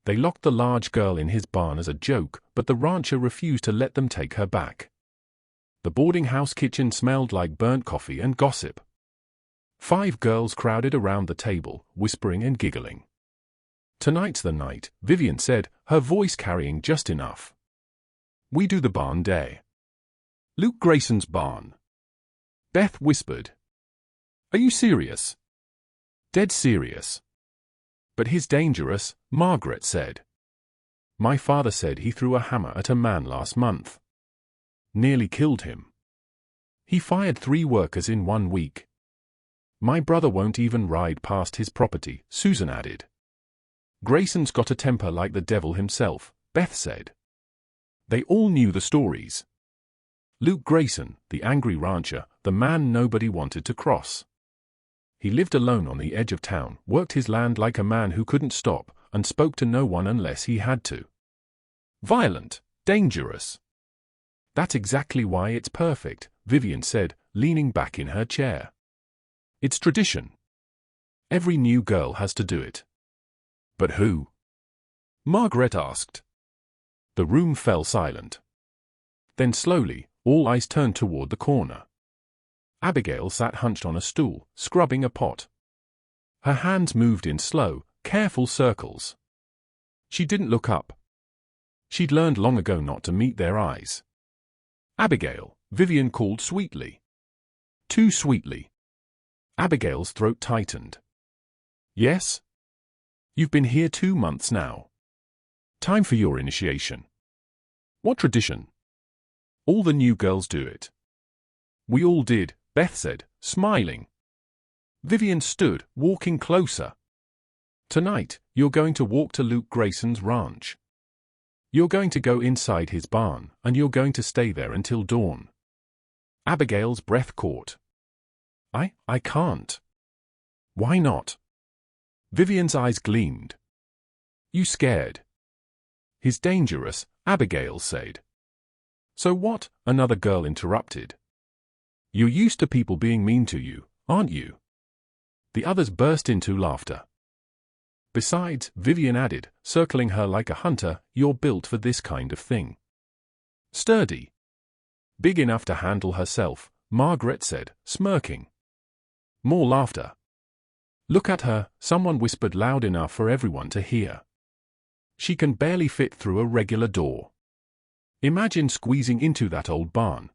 They locked the large girl in his barn as a joke, but the rancher refused to let them take her back. The boarding house kitchen smelled like burnt coffee and gossip. 5 girls crowded around the table, whispering and giggling. "Tonight's the night," Vivian said, her voice carrying just enough. "We do the barn day." "Luke Grayson's barn?" Beth whispered. "Are you serious?" "Dead serious." "But he's dangerous," Margaret said. "My father said he threw a hammer at a man last month. Nearly killed him. He fired 3 workers in 1 week. My brother won't even ride past his property," Susan added. "Grayson's got a temper like the devil himself," Beth said. They all knew the stories. Luke Grayson, the angry rancher, the man nobody wanted to cross. He lived alone on the edge of town, worked his land like a man who couldn't stop, and spoke to no one unless he had to. Violent, dangerous. "That's exactly why it's perfect," Vivian said, leaning back in her chair. "It's tradition. Every new girl has to do it." "But who?" Margaret asked. The room fell silent. Then slowly, all eyes turned toward the corner. Abigail sat hunched on a stool, scrubbing a pot. Her hands moved in slow, careful circles. She didn't look up. She'd learned long ago not to meet their eyes. "Abigail," Vivian called sweetly. Too sweetly. Abigail's throat tightened. "Yes? You've been here 2 months now. Time for your initiation." "What tradition?" "All the new girls do it." "We all did," Beth said, smiling. Vivian stood, walking closer. "Tonight, you're going to walk to Luke Grayson's ranch. You're going to go inside his barn, and you're going to stay there until dawn." Abigail's breath caught. I can't." "Why not?" Vivian's eyes gleamed. "You scared?" "He's dangerous," Abigail said. "So what?" another girl interrupted. "You're used to people being mean to you, aren't you?" The others burst into laughter. "Besides," Vivian added, circling her like a hunter, "you're built for this kind of thing. Sturdy. Big enough to handle herself," Margaret said, smirking. More laughter. "Look at her," someone whispered loud enough for everyone to hear. "She can barely fit through a regular door. Imagine squeezing into that old barn."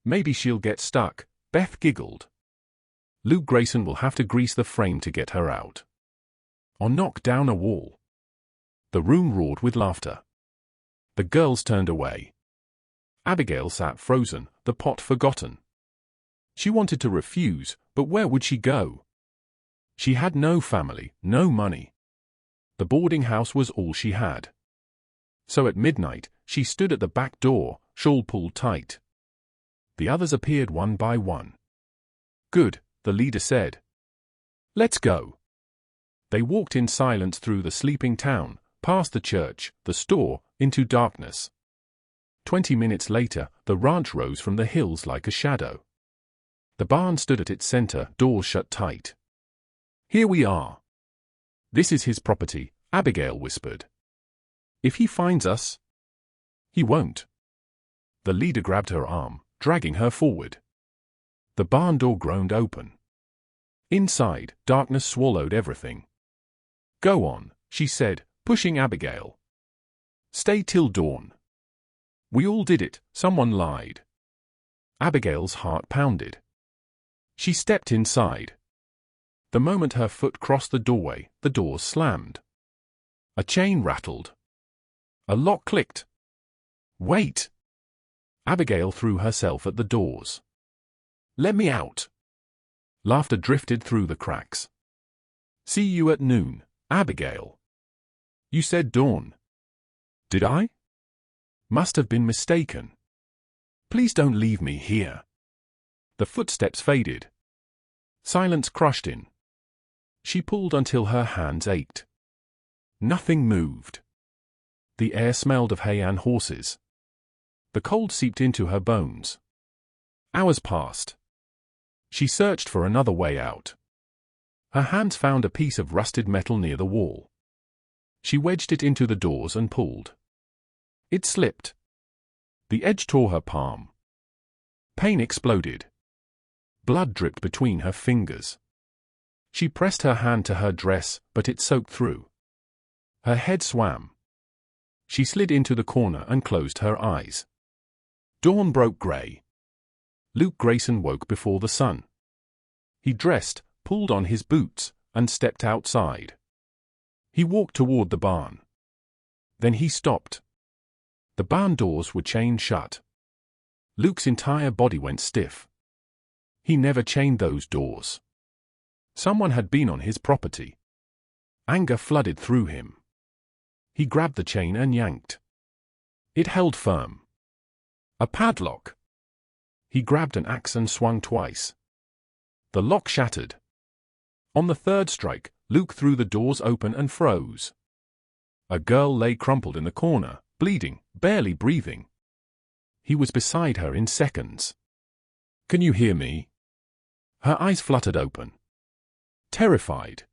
"Maybe she'll get stuck," Beth giggled. "Luke Grayson will have to grease the frame to get her out. Or knock down a wall." The room roared with laughter. The girls turned away. Abigail sat frozen, the pot forgotten. She wanted to refuse, but where would she go? She had no family, no money. The boarding house was all she had. So at midnight, she stood at the back door, shawl pulled tight. The others appeared one by one. "Good," the leader said. "Let's go." They walked in silence through the sleeping town, past the church, the store, into darkness. 20 minutes later, the ranch rose from the hills like a shadow. The barn stood at its center, doors shut tight. "Here we are." "This is his property," Abigail whispered. "If he finds us." "He won't." The leader grabbed her arm, dragging her forward. The barn door groaned open. Inside, darkness swallowed everything. "Go on," she said, pushing Abigail. "Stay till dawn." "We all did it," someone lied. Abigail's heart pounded. She stepped inside. The moment her foot crossed the doorway, the doors slammed. A chain rattled. A lock clicked. "Wait!" Abigail threw herself at the doors. "Let me out!" Laughter drifted through the cracks. "See you at noon, Abigail." "You said dawn." "Did I? Must have been mistaken. Please don't leave me here." The footsteps faded. Silence crushed in. She pulled until her hands ached. Nothing moved. The air smelled of hay and horses. The cold seeped into her bones. Hours passed. She searched for another way out. Her hands found a piece of rusted metal near the wall. She wedged it into the doors and pulled. It slipped. The edge tore her palm. Pain exploded. Blood dripped between her fingers. She pressed her hand to her dress, but it soaked through. Her head swam. She slid into the corner and closed her eyes. Dawn broke gray. Luke Grayson woke before the sun. He dressed, pulled on his boots, and stepped outside. He walked toward the barn. Then he stopped. The barn doors were chained shut. Luke's entire body went stiff. He never chained those doors. Someone had been on his property. Anger flooded through him. He grabbed the chain and yanked. It held firm. A padlock. He grabbed an axe and swung twice. The lock shattered. On the third strike, Luke threw the doors open and froze. A girl lay crumpled in the corner, bleeding, barely breathing. He was beside her in seconds. "Can you hear me?" Her eyes fluttered open. Terrified.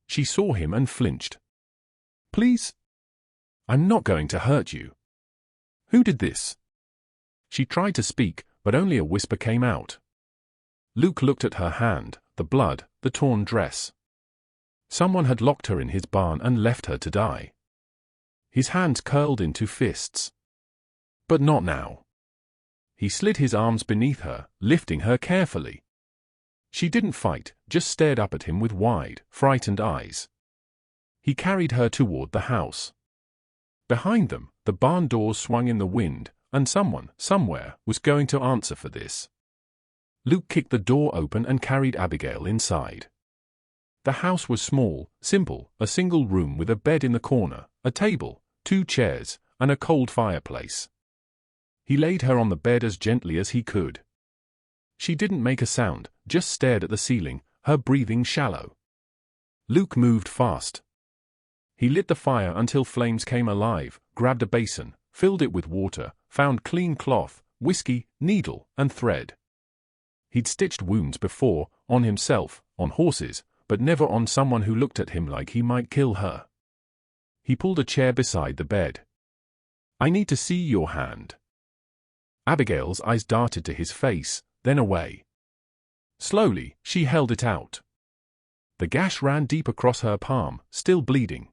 She saw him and flinched. "Please? I'm not going to hurt you. Who did this?" She tried to speak, but only a whisper came out. Luke looked at her hand, the blood, the torn dress. Someone had locked her in his barn and left her to die. His hands curled into fists. But not now. He slid his arms beneath her, lifting her carefully. She didn't fight, just stared up at him with wide, frightened eyes. He carried her toward the house. Behind them, the barn doors swung in the wind, and someone, somewhere, was going to answer for this. Luke kicked the door open and carried Abigail inside. The house was small, simple, a single room with a bed in the corner, a table, 2 chairs, and a cold fireplace. He laid her on the bed as gently as he could. She didn't make a sound, just stared at the ceiling, her breathing shallow. Luke moved fast. He lit the fire until flames came alive, grabbed a basin, filled it with water, found clean cloth, whiskey, needle, and thread. He'd stitched wounds before, on himself, on horses, but never on someone who looked at him like he might kill her. He pulled a chair beside the bed. "I need to see your hand." Abigail's eyes darted to his face, then away. Slowly, she held it out. The gash ran deep across her palm, still bleeding.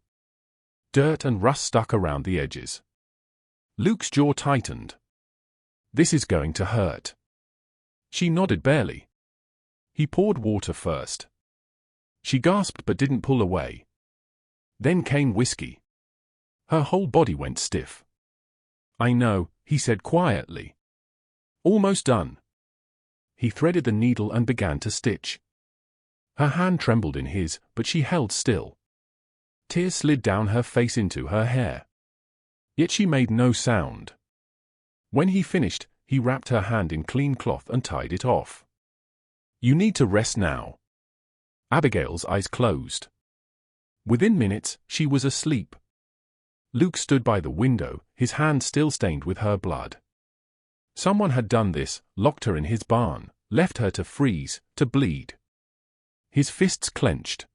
Dirt and rust stuck around the edges. Luke's jaw tightened. "This is going to hurt." She nodded barely. He poured water first. She gasped but didn't pull away. Then came whiskey. Her whole body went stiff. "I know," he said quietly. "Almost done." He threaded the needle and began to stitch. Her hand trembled in his, but she held still. Tears slid down her face into her hair. Yet she made no sound. When he finished, he wrapped her hand in clean cloth and tied it off. "You need to rest now." Abigail's eyes closed. Within minutes, she was asleep. Luke stood by the window, his hand still stained with her blood. Someone had done this, locked her in his barn, left her to freeze, to bleed. His fists clenched.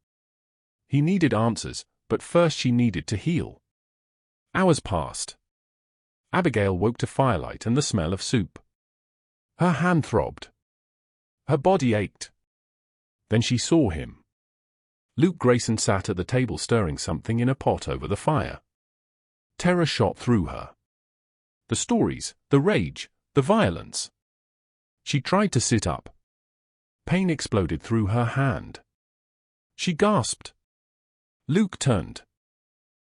He needed answers, but first she needed to heal. Hours passed. Abigail woke to firelight and the smell of soup. Her hand throbbed. Her body ached. Then she saw him. Luke Grayson sat at the table stirring something in a pot over the fire. Terror shot through her. The stories, the rage, the violence. She tried to sit up. Pain exploded through her hand. She gasped. Luke turned.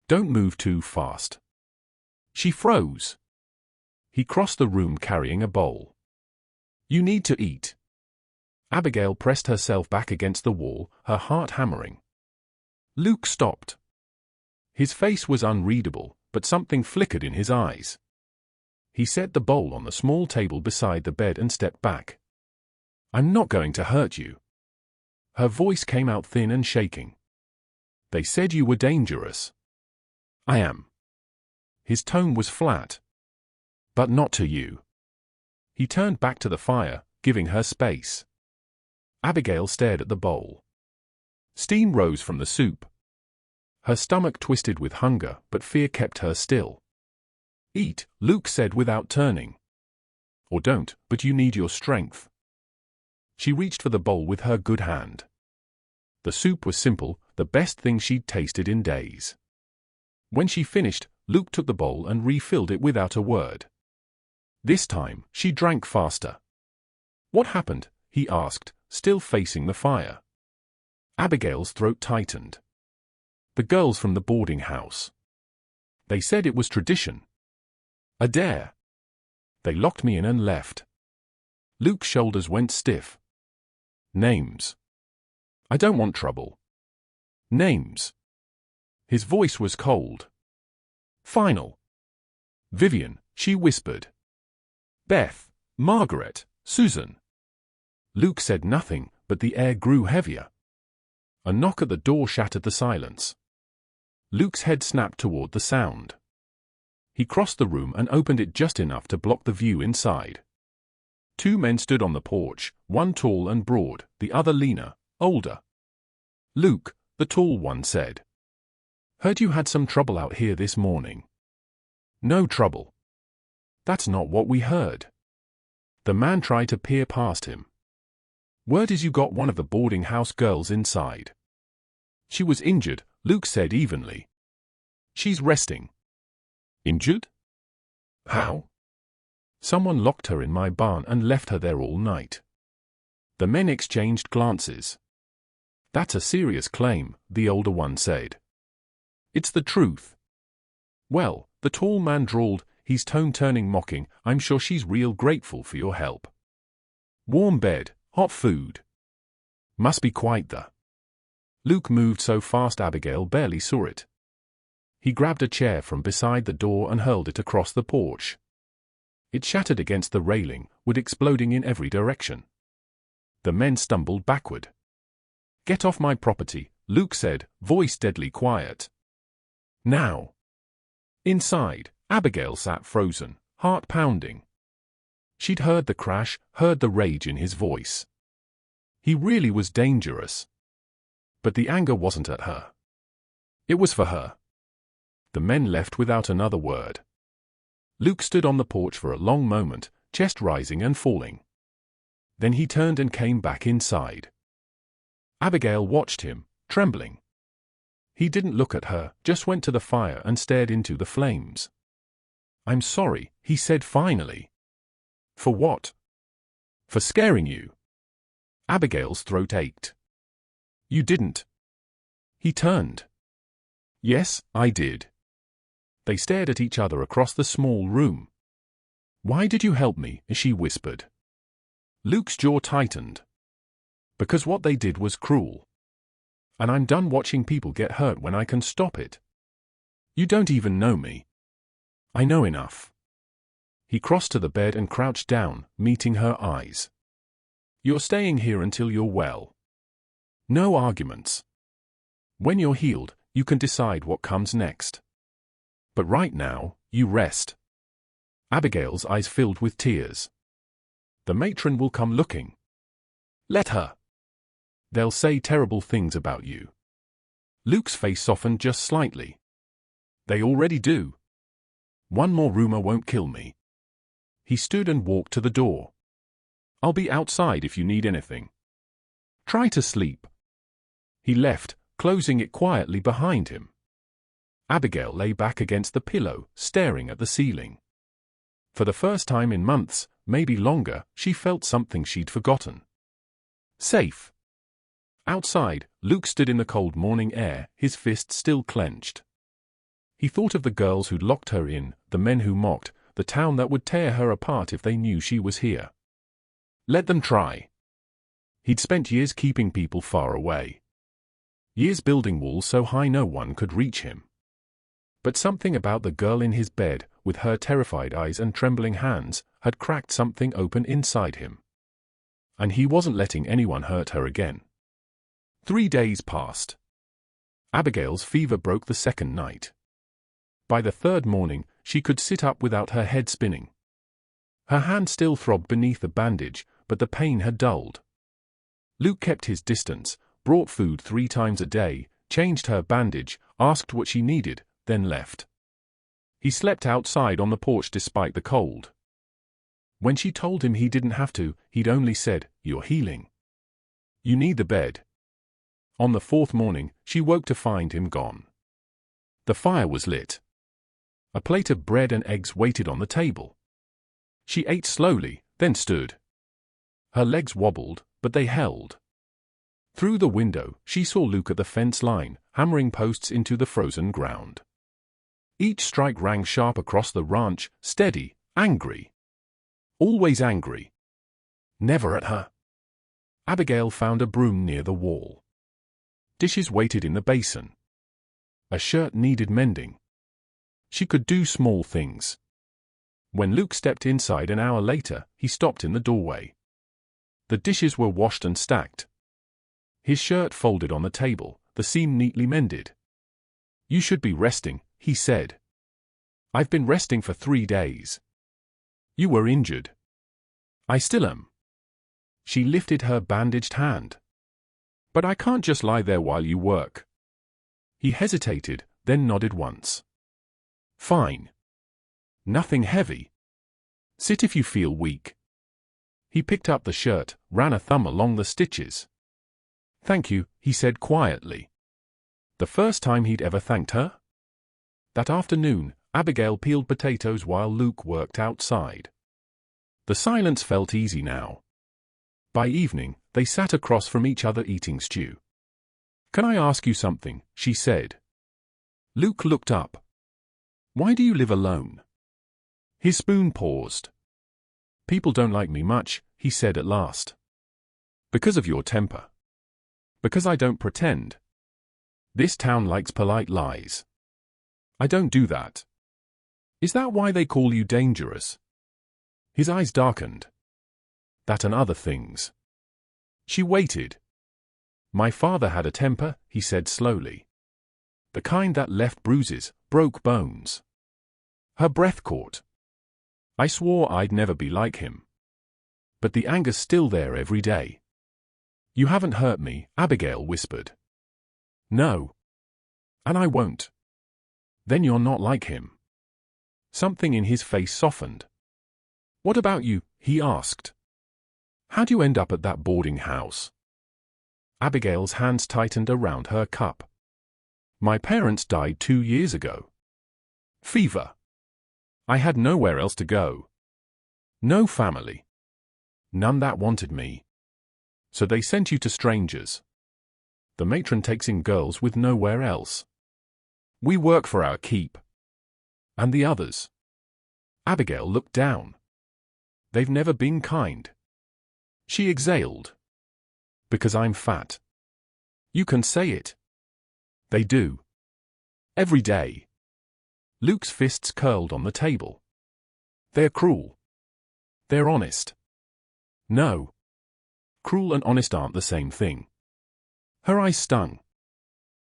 "Don't move too fast." She froze. He crossed the room carrying a bowl. "You need to eat." Abigail pressed herself back against the wall, her heart hammering. Luke stopped. His face was unreadable, but something flickered in his eyes. He set the bowl on the small table beside the bed and stepped back. "I'm not going to hurt you." Her voice came out thin and shaking. "They said you were dangerous." "I am." His tone was flat. "But not to you." He turned back to the fire, giving her space. Abigail stared at the bowl. Steam rose from the soup. Her stomach twisted with hunger, but fear kept her still. "Eat," Luke said without turning. "Or don't, but you need your strength." She reached for the bowl with her good hand. The soup was simple, the best thing she'd tasted in days. When she finished, Luke took the bowl and refilled it without a word. This time, she drank faster. "What happened?" he asked, still facing the fire. Abigail's throat tightened. "The girls from the boarding house. They said it was tradition. A dare. They locked me in and left." Luke's shoulders went stiff. "Names. I don't want trouble. Names." His voice was cold. "Final. Vivian," she whispered. "Beth, Margaret, Susan." Luke said nothing, but the air grew heavier. A knock at the door shattered the silence. Luke's head snapped toward the sound. He crossed the room and opened it just enough to block the view inside. Two men stood on the porch, one tall and broad, the other leaner, older. "Luke," the tall one said. "Heard you had some trouble out here this morning." "No trouble." "That's not what we heard." The man tried to peer past him. "Word is you got one of the boarding house girls inside." "She was injured," Luke said evenly. "She's resting." "Injured? How?" "Someone locked her in my barn and left her there all night." The men exchanged glances. "That's a serious claim," the older one said. "It's the truth." "Well," the tall man drawled, his tone turning mocking, "I'm sure she's real grateful for your help. Warm bed, hot food. Must be quite the—" Luke moved so fast Abigail barely saw it. He grabbed a chair from beside the door and hurled it across the porch. It shattered against the railing, wood exploding in every direction. The men stumbled backward. "Get off my property," Luke said, voice deadly quiet. "Now." Inside, Abigail sat frozen, heart pounding. She'd heard the crash, heard the rage in his voice. He really was dangerous. But the anger wasn't at her. It was for her. The men left without another word. Luke stood on the porch for a long moment, chest rising and falling. Then he turned and came back inside. Abigail watched him, trembling. He didn't look at her, just went to the fire and stared into the flames. "I'm sorry," he said finally. "For what?" "For scaring you." Abigail's throat ached. "You didn't." He turned. "Yes, I did." They stared at each other across the small room. "Why did you help me?" she whispered. Luke's jaw tightened. "Because what they did was cruel. And I'm done watching people get hurt when I can stop it. You don't even know me." "I know enough." He crossed to the bed and crouched down, meeting her eyes. "You're staying here until you're well. No arguments. When you're healed, you can decide what comes next. But right now, you rest." Abigail's eyes filled with tears. "The matron will come looking." "Let her. They'll say terrible things about you." Luke's face softened just slightly. "They already do. One more rumor won't kill me." He stood and walked to the door. "I'll be outside if you need anything. Try to sleep." He left, closing it quietly behind him. Abigail lay back against the pillow, staring at the ceiling. For the first time in months, maybe longer, she felt something she'd forgotten. Safe. Outside, Luke stood in the cold morning air, his fists still clenched. He thought of the girls who'd locked her in, the men who mocked, the town that would tear her apart if they knew she was here. Let them try. He'd spent years keeping people far away. Years building walls so high no one could reach him. But something about the girl in his bed, with her terrified eyes and trembling hands, had cracked something open inside him. And he wasn't letting anyone hurt her again. 3 days passed. Abigail's fever broke the second night. By the third morning, she could sit up without her head spinning. Her hand still throbbed beneath the bandage, but the pain had dulled. Luke kept his distance, brought food 3 times a day, changed her bandage, asked what she needed, then left. He slept outside on the porch despite the cold. When she told him he didn't have to, he'd only said, "You're healing. You need the bed." On the fourth morning, she woke to find him gone. The fire was lit. A plate of bread and eggs waited on the table. She ate slowly, then stood. Her legs wobbled, but they held. Through the window, she saw Luke at the fence line, hammering posts into the frozen ground. Each strike rang sharp across the ranch, steady, angry. Always angry. Never at her. Abigail found a broom near the wall. Dishes waited in the basin. A shirt needed mending. She could do small things. When Luke stepped inside an hour later, he stopped in the doorway. The dishes were washed and stacked. His shirt folded on the table, the seam neatly mended. "You should be resting," he said. "I've been resting for 3 days. You were injured." "I still am." She lifted her bandaged hand. "But I can't just lie there while you work." He hesitated, then nodded once. "Fine. Nothing heavy. Sit if you feel weak." He picked up the shirt, ran a thumb along the stitches. "Thank you," he said quietly. The first time he'd ever thanked her? That afternoon, Abigail peeled potatoes while Luke worked outside. The silence felt easy now. By evening, they sat across from each other eating stew. "Can I ask you something?" she said. Luke looked up. "Why do you live alone?" His spoon paused. "People don't like me much," he said at last. "Because of your temper. Because I don't pretend. This town likes polite lies. I don't do that." "Is that why they call you dangerous?" His eyes darkened. "That and other things." She waited. "My father had a temper," he said slowly. "The kind that left bruises, broke bones." Her breath caught. "I swore I'd never be like him. But the anger's still there every day." "You haven't hurt me," Abigail whispered. "No. And I won't." "Then you're not like him." Something in his face softened. "What about you?" he asked. "How'd you end up at that boarding house?" Abigail's hands tightened around her cup. "My parents died 2 years ago. Fever. I had nowhere else to go. No family. None that wanted me. So they sent you to strangers. The matron takes in girls with nowhere else. We work for our keep. And the others." Abigail looked down. "They've never been kind." She exhaled. "Because I'm fat." "You can say it." "They do. Every day." Luke's fists curled on the table. "They're cruel." "They're honest." "No. Cruel and honest aren't the same thing." Her eyes stung.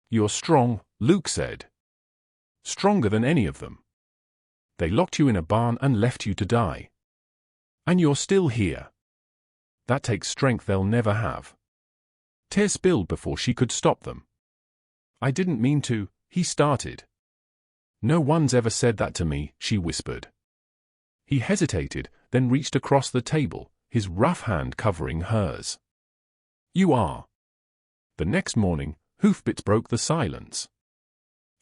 "You're strong," Luke said. "Stronger than any of them. They locked you in a barn and left you to die. And you're still here. That takes strength they'll never have." Tears spilled before she could stop them. "I didn't mean to," he started. "No one's ever said that to me," she whispered. He hesitated, then reached across the table, his rough hand covering hers. "You are." The next morning, hoofbeats broke the silence.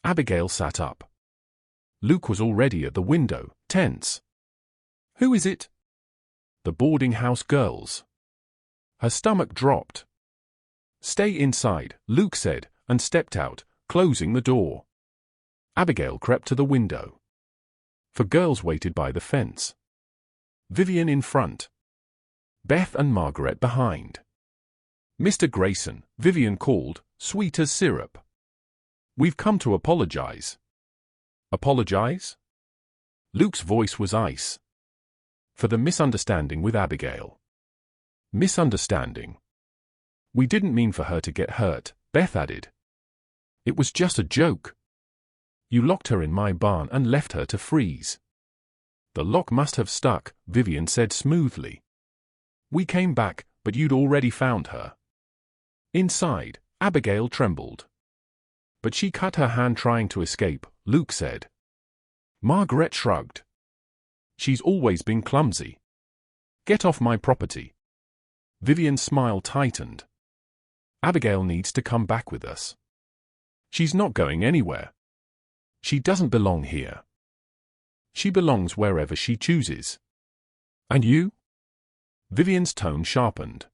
Abigail sat up. Luke was already at the window, tense. "Who is it?" "The boarding house girls." Her stomach dropped. "Stay inside," Luke said, and stepped out, closing the door. Abigail crept to the window. For girls waited by the fence. Vivian in front. Beth and Margaret behind. "Mr. Grayson," Vivian called, sweet as syrup. "We've come to apologize." "Apologize?" Luke's voice was ice. "For the misunderstanding with Abigail." "Misunderstanding?" "We didn't mean for her to get hurt," Beth added. "It was just a joke. You locked her in my barn and left her to freeze." "The lock must have stuck," Vivian said smoothly. "We came back, but you'd already found her." Inside, Abigail trembled. But she cut her hand trying to escape, Luke said. Margaret shrugged. She's always been clumsy. Get off my property. Vivian's smile tightened. Abigail needs to come back with us. She's not going anywhere. She doesn't belong here. She belongs wherever she chooses. And you? Vivian's tone sharpened.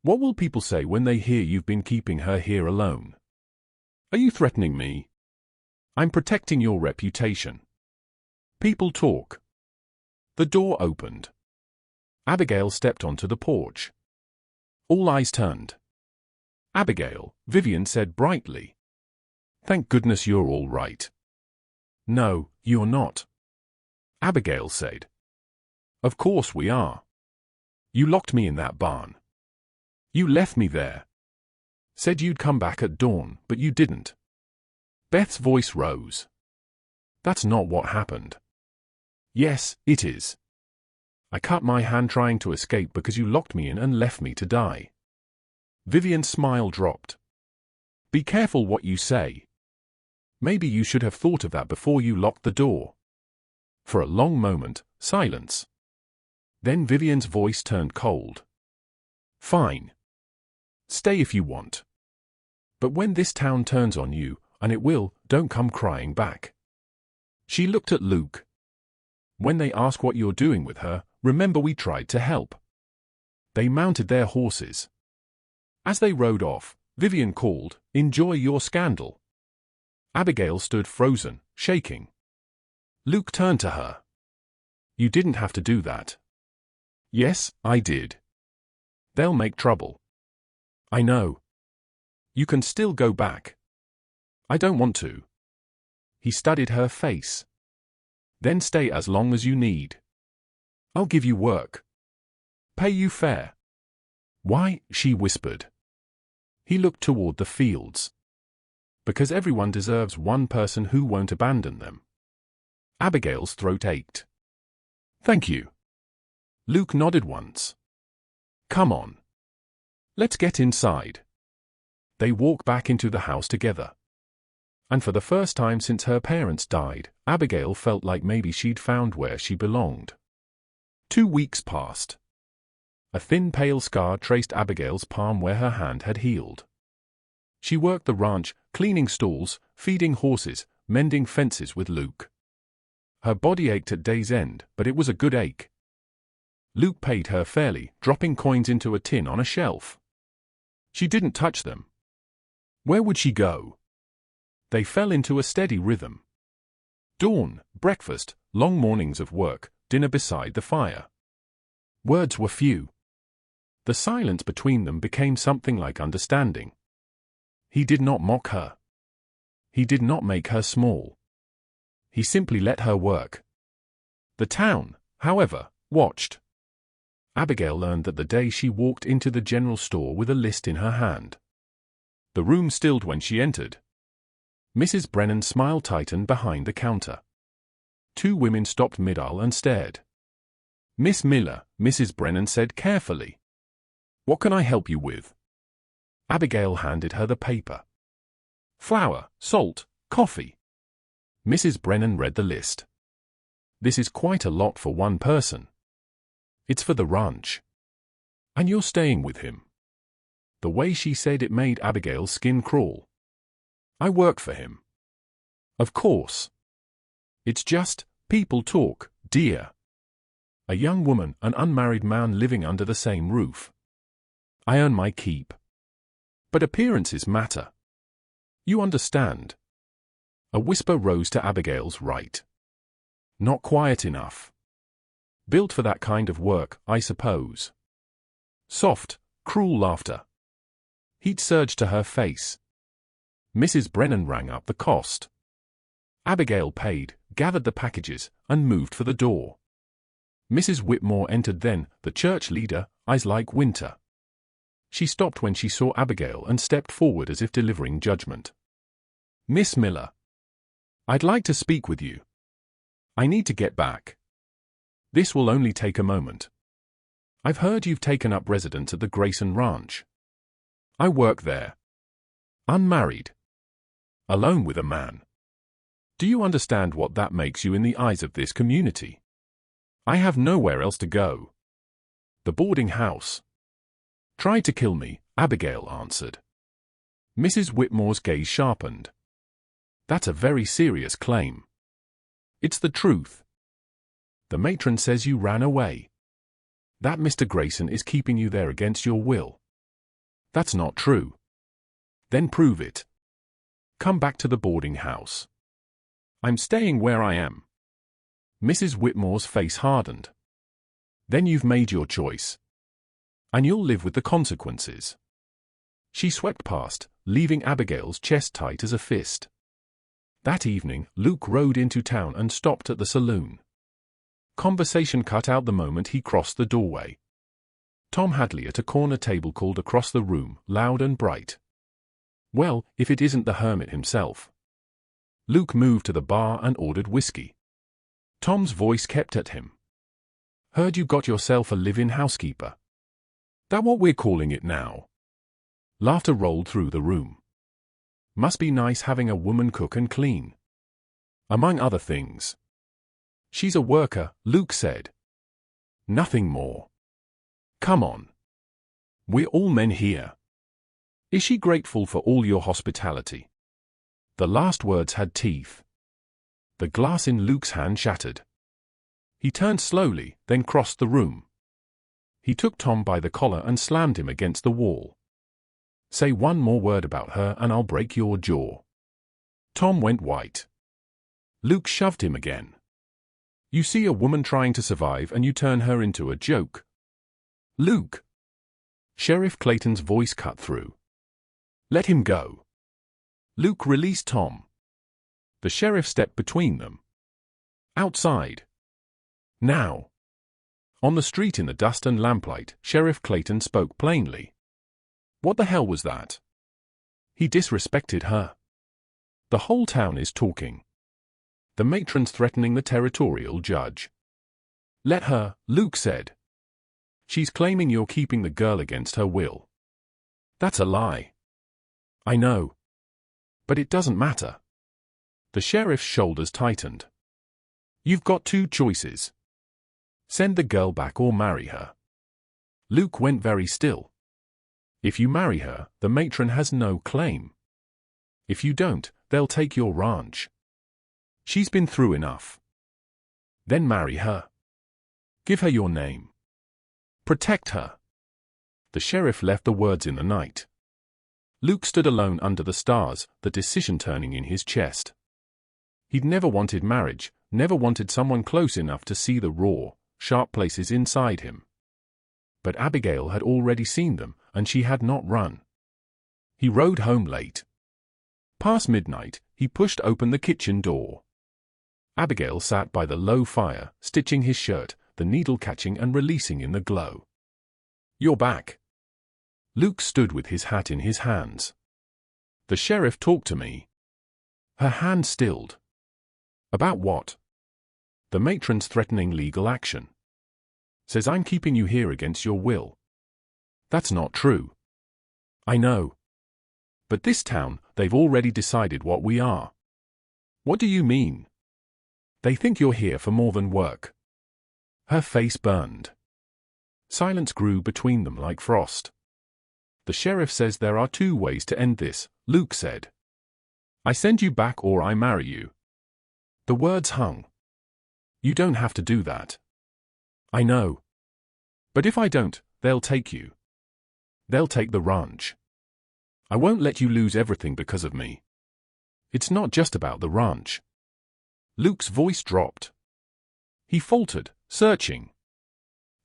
What will people say when they hear you've been keeping her here alone? Are you threatening me? I'm protecting your reputation. People talk. The door opened. Abigail stepped onto the porch. All eyes turned. Abigail, Vivian said brightly. Thank goodness you're all right. No, you're not. Abigail said. Of course we are. You locked me in that barn. You left me there. Said you'd come back at dawn, but you didn't. Beth's voice rose. That's not what happened. Yes, it is. I cut my hand trying to escape because you locked me in and left me to die. Vivian's smile dropped. Be careful what you say. Maybe you should have thought of that before you locked the door. For a long moment, silence. Then Vivian's voice turned cold. Fine. Stay if you want. But when this town turns on you, and it will, don't come crying back. She looked at Luke. When they ask what you're doing with her, remember we tried to help. They mounted their horses. As they rode off, Vivian called, Enjoy your scandal. Abigail stood frozen, shaking. Luke turned to her. You didn't have to do that. Yes, I did. They'll make trouble. I know. You can still go back. I don't want to. He studied her face. Then stay as long as you need. I'll give you work. Pay you fair. Why? She whispered. He looked toward the fields. Because everyone deserves one person who won't abandon them. Abigail's throat ached. Thank you. Luke nodded once. Come on. Let's get inside. They walked back into the house together. And for the first time since her parents died, Abigail felt like maybe she'd found where she belonged. 2 weeks passed. A thin pale scar traced Abigail's palm where her hand had healed. She worked the ranch, cleaning stalls, feeding horses, mending fences with Luke. Her body ached at day's end, but it was a good ache. Luke paid her fairly, dropping coins into a tin on a shelf. She didn't touch them. Where would she go? They fell into a steady rhythm. Dawn, breakfast, long mornings of work, dinner beside the fire. Words were few. The silence between them became something like understanding. He did not mock her. He did not make her small. He simply let her work. The town, however, watched. Abigail learned that the day she walked into the general store with a list in her hand. The room stilled when she entered. Mrs. Brennan's smile tightened behind the counter. 2 women stopped mid-aisle and stared. Miss Miller, Mrs. Brennan said carefully. What can I help you with? Abigail handed her the paper. Flour, salt, coffee. Mrs. Brennan read the list. This is quite a lot for one person. It's for the ranch. And you're staying with him. The way she said it made Abigail's skin crawl. I work for him. Of course. It's just, people talk, dear. A young woman, an unmarried man living under the same roof. I earn my keep. But appearances matter. You understand. A whisper rose to Abigail's right. Not quiet enough. Built for that kind of work, I suppose. Soft, cruel laughter. Heat surged to her face. Mrs. Brennan rang up the cost. Abigail paid, gathered the packages, and moved for the door. Mrs. Whitmore entered then, the church leader, eyes like winter. She stopped when she saw Abigail and stepped forward as if delivering judgment. Miss Miller. I'd like to speak with you. I need to get back. This will only take a moment. I've heard you've taken up residence at the Grayson Ranch. I work there. Unmarried. Alone with a man. Do you understand what that makes you in the eyes of this community? I have nowhere else to go. The boarding house. Tried to kill me, Abigail answered. Mrs. Whitmore's gaze sharpened. That's a very serious claim. It's the truth. The matron says you ran away. That Mr. Grayson is keeping you there against your will. That's not true. Then prove it. Come back to the boarding house. I'm staying where I am. Mrs. Whitmore's face hardened. Then you've made your choice. And you'll live with the consequences. She swept past, leaving Abigail's chest tight as a fist. That evening, Luke rode into town and stopped at the saloon. Conversation cut out the moment he crossed the doorway. Tom Hadley at a corner table called across the room, loud and bright. Well, if it isn't the hermit himself. Luke moved to the bar and ordered whiskey. Tom's voice kept at him. Heard you got yourself a live-in housekeeper. That what we're calling it now? Laughter rolled through the room. Must be nice having a woman cook and clean. Among other things. She's a worker, Luke said. Nothing more. Come on. We're all men here. Is she grateful for all your hospitality? The last words had teeth. The glass in Luke's hand shattered. He turned slowly, then crossed the room. He took Tom by the collar and slammed him against the wall. Say one more word about her and I'll break your jaw. Tom went white. Luke shoved him again. You see a woman trying to survive and you turn her into a joke. Luke. Sheriff Clayton's voice cut through. Let him go. Luke released Tom. The sheriff stepped between them. Outside. Now. On the street in the dust and lamplight, Sheriff Clayton spoke plainly. What the hell was that? He disrespected her. The whole town is talking. The matron's threatening the territorial judge. Let her, Luke said. She's claiming you're keeping the girl against her will. That's a lie. I know. But it doesn't matter. The sheriff's shoulders tightened. You've got two choices. Send the girl back or marry her. Luke went very still. If you marry her, the matron has no claim. If you don't, they'll take your ranch. She's been through enough. Then marry her. Give her your name. Protect her. The sheriff left the words in the night. Luke stood alone under the stars, the decision turning in his chest. He'd never wanted marriage, never wanted someone close enough to see the raw, sharp places inside him. But Abigail had already seen them, and she had not run. He rode home late. Past midnight, he pushed open the kitchen door. Abigail sat by the low fire, stitching his shirt, the needle catching and releasing in the glow. You're back. Luke stood with his hat in his hands. The sheriff talked to me. Her hand stilled. About what? The matron's threatening legal action. Says I'm keeping you here against your will. That's not true. I know. But this town, they've already decided what we are. What do you mean? They think you're here for more than work. Her face burned. Silence grew between them like frost. The sheriff says there are two ways to end this, Luke said. I send you back or I marry you. The words hung. You don't have to do that. I know. But if I don't, they'll take you. They'll take the ranch. I won't let you lose everything because of me. It's not just about the ranch. Luke's voice dropped. He faltered, searching.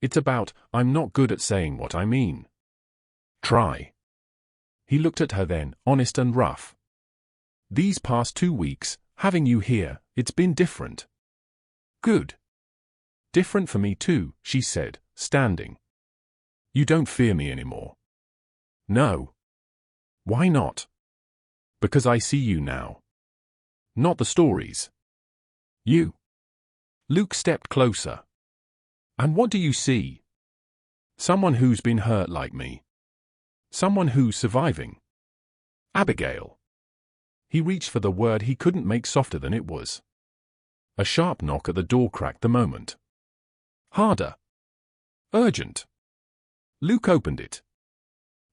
It's about, I'm not good at saying what I mean. Try. He looked at her then, honest and rough. These past 2 weeks, having you here, it's been different. Good. Different for me too, she said, standing. You don't fear me anymore. No. Why not? Because I see you now. Not the stories. You. Luke stepped closer. And what do you see? Someone who's been hurt like me. Someone who's surviving. Abigail. He reached for the word he couldn't make softer than it was. A sharp knock at the door cracked the moment. Harder. Urgent. Luke opened it.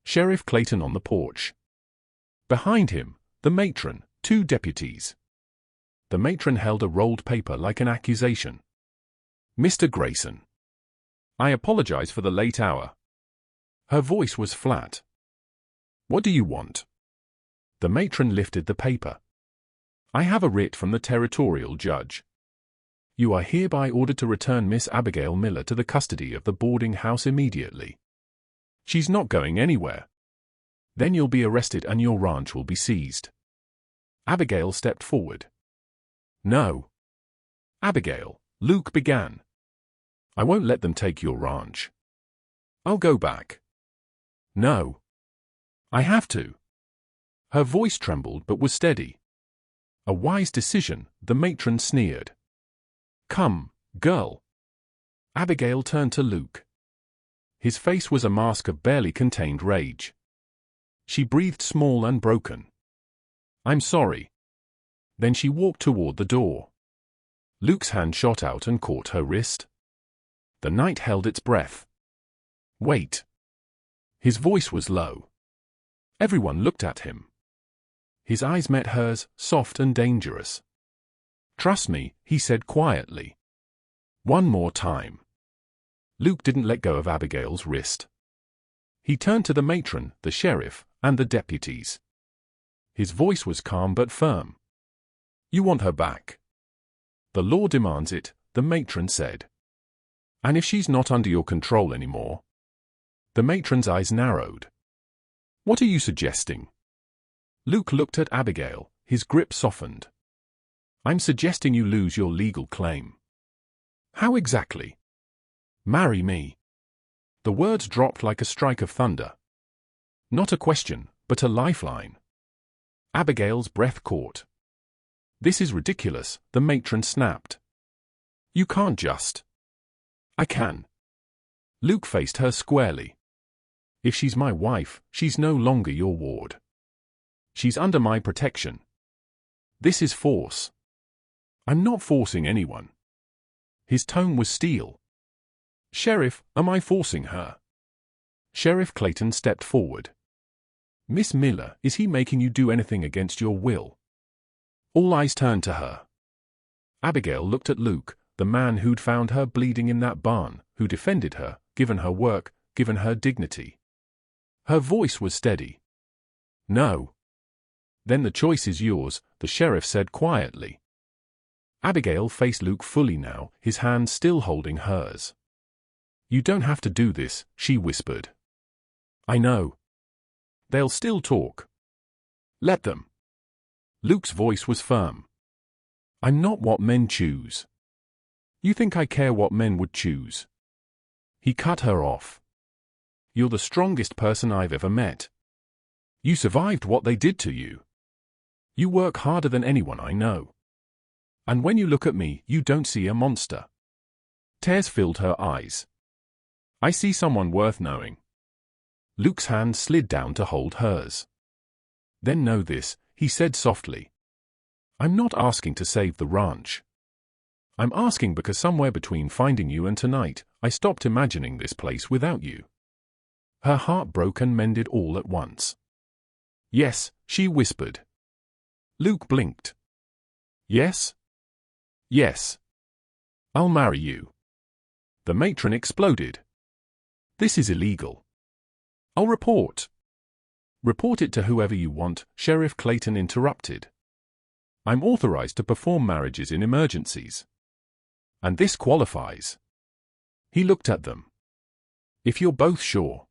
Sheriff Clayton on the porch. Behind him, the matron, 2 deputies. The matron held a rolled paper like an accusation. Mr. Grayson. I apologize for the late hour. Her voice was flat. What do you want? The matron lifted the paper. I have a writ from the territorial judge. You are hereby ordered to return Miss Abigail Miller to the custody of the boarding house immediately. She's not going anywhere. Then you'll be arrested and your ranch will be seized. Abigail stepped forward. No. Abigail, Luke began. I won't let them take your ranch. I'll go back. No. I have to. Her voice trembled but was steady. A wise decision, the matron sneered. Come, girl. Abigail turned to Luke. His face was a mask of barely contained rage. She breathed small and broken. I'm sorry. Then she walked toward the door. Luke's hand shot out and caught her wrist. The night held its breath. Wait. His voice was low. Everyone looked at him. His eyes met hers, soft and dangerous. Trust me, he said quietly. One more time. Luke didn't let go of Abigail's wrist. He turned to the matron, the sheriff, and the deputies. His voice was calm but firm. You want her back. The law demands it, the matron said. And if she's not under your control anymore? The matron's eyes narrowed. What are you suggesting? Luke looked at Abigail, his grip softened. I'm suggesting you lose your legal claim. How exactly? Marry me. The words dropped like a strike of thunder. Not a question, but a lifeline. Abigail's breath caught. This is ridiculous, the matron snapped. You can't just. I can. Luke faced her squarely. If she's my wife, she's no longer your ward. She's under my protection. This is force. I'm not forcing anyone. His tone was steel. Sheriff, am I forcing her? Sheriff Clayton stepped forward. Miss Miller, is he making you do anything against your will? All eyes turned to her. Abigail looked at Luke, the man who'd found her bleeding in that barn, who defended her, given her work, given her dignity. Her voice was steady. No. Then the choice is yours, the sheriff said quietly. Abigail faced Luke fully now, his hand still holding hers. You don't have to do this, she whispered. I know. They'll still talk. Let them. Luke's voice was firm. I'm not what men choose. You think I care what men would choose? He cut her off. You're the strongest person I've ever met. You survived what they did to you. You work harder than anyone I know. And when you look at me, you don't see a monster. Tears filled her eyes. I see someone worth knowing. Luke's hand slid down to hold hers. Then know this, he said softly. I'm not asking to save the ranch. I'm asking because somewhere between finding you and tonight, I stopped imagining this place without you. Her heart broke and mended all at once. Yes, she whispered. Luke blinked. Yes? Yes. I'll marry you. The matron exploded. This is illegal. I'll report. Report it to whoever you want, Sheriff Clayton interrupted. I'm authorized to perform marriages in emergencies. And this qualifies. He looked at them. If you're both sure.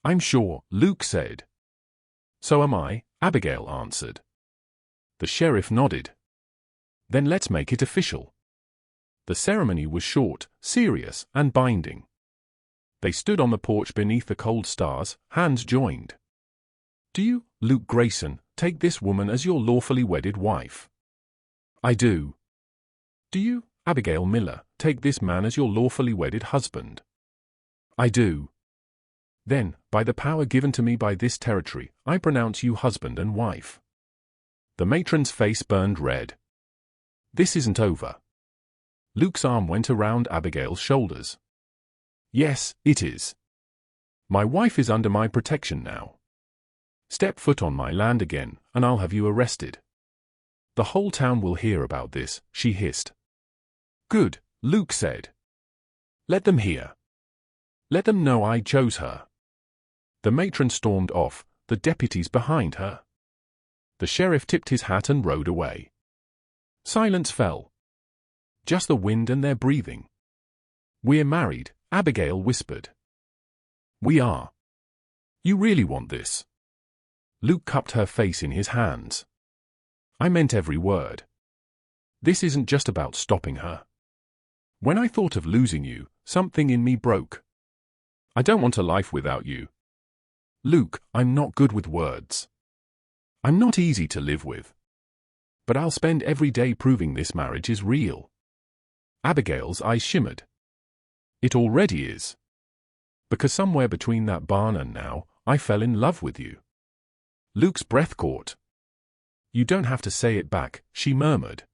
I'm sure, Luke said. So am I, Abigail answered. The sheriff nodded. Then let's make it official. The ceremony was short, serious, and binding. They stood on the porch beneath the cold stars, hands joined. Do you, Luke Grayson, take this woman as your lawfully wedded wife? I do. Do you, Abigail Miller, take this man as your lawfully wedded husband? I do. Then, by the power given to me by this territory, I pronounce you husband and wife. The matron's face burned red. This isn't over. Luke's arm went around Abigail's shoulders. Yes, it is. My wife is under my protection now. Step foot on my land again, and I'll have you arrested. The whole town will hear about this, she hissed. Good, Luke said. Let them hear. Let them know I chose her. The matron stormed off, the deputies behind her. The sheriff tipped his hat and rode away. Silence fell. Just the wind and their breathing. We're married, Abigail whispered. We are. You really want this? Luke cupped her face in his hands. I meant every word. This isn't just about stopping her. When I thought of losing you, something in me broke. I don't want a life without you. Luke, I'm not good with words. I'm not easy to live with. But I'll spend every day proving this marriage is real. Abigail's eyes shimmered. It already is. Because somewhere between that barn and now, I fell in love with you. Luke's breath caught. You don't have to say it back, she murmured.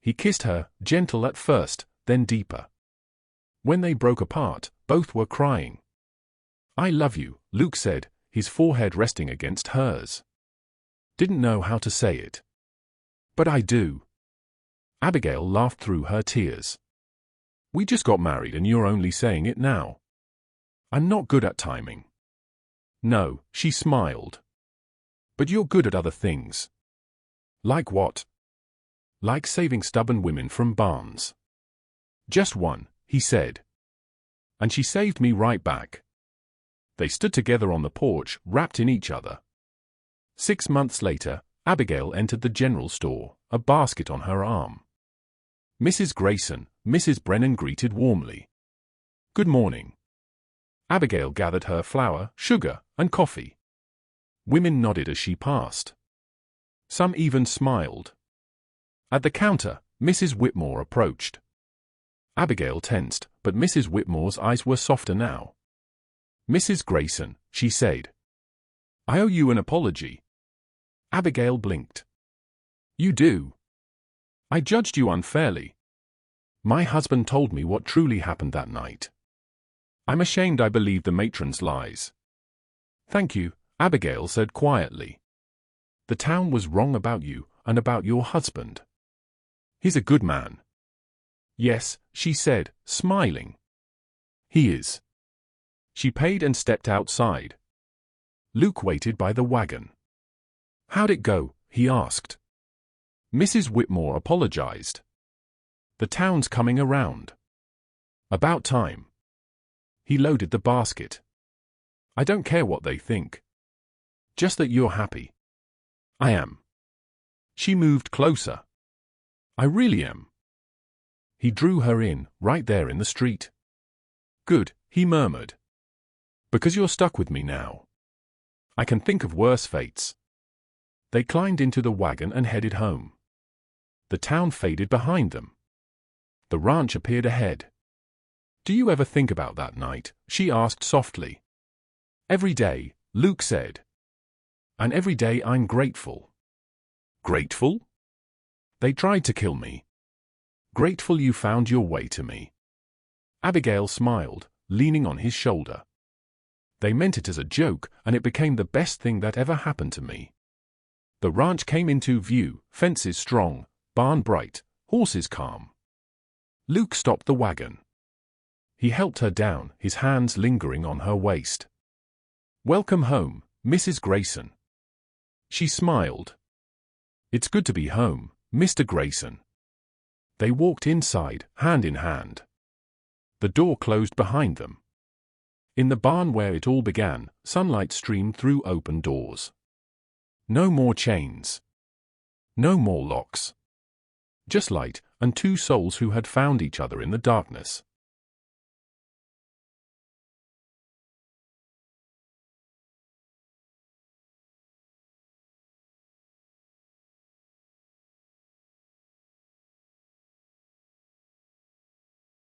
He kissed her, gentle at first, then deeper. When they broke apart, both were crying. I love you, Luke said, his forehead resting against hers. Didn't know how to say it. But I do. Abigail laughed through her tears. We just got married and you're only saying it now. I'm not good at timing. No, she smiled. But you're good at other things. Like what? Like saving stubborn women from barns. Just one, he said. And she saved me right back. They stood together on the porch, wrapped in each other. 6 months later, Abigail entered the general store, a basket on her arm. Mrs. Grayson, Mrs. Brennan greeted warmly. Good morning. Abigail gathered her flour, sugar, and coffee. Women nodded as she passed. Some even smiled. At the counter, Mrs. Whitmore approached. Abigail tensed, but Mrs. Whitmore's eyes were softer now. Mrs. Grayson, she said. I owe you an apology. Abigail blinked. You do. I judged you unfairly. My husband told me what truly happened that night. I'm ashamed I believed the matron's lies. Thank you, Abigail said quietly. The town was wrong about you and about your husband. He's a good man. Yes, she said, smiling. He is. She paid and stepped outside. Luke waited by the wagon. How'd it go? He asked. Mrs. Whitmore apologized. The town's coming around. About time. He loaded the basket. I don't care what they think. Just that you're happy. I am. She moved closer. I really am. He drew her in, right there in the street. Good, he murmured. Because you're stuck with me now. I can think of worse fates. They climbed into the wagon and headed home. The town faded behind them. The ranch appeared ahead. Do you ever think about that night? She asked softly. Every day, Luke said. And every day I'm grateful. Grateful? They tried to kill me. Grateful you found your way to me. Abigail smiled, leaning on his shoulder. They meant it as a joke, and it became the best thing that ever happened to me. The ranch came into view, fences strong, barn bright, horses calm. Luke stopped the wagon. He helped her down, his hands lingering on her waist. Welcome home, Mrs. Grayson. She smiled. It's good to be home, Mr. Grayson. They walked inside, hand in hand. The door closed behind them. In the barn where it all began, sunlight streamed through open doors. No more chains. No more locks. Just light, and two souls who had found each other in the darkness.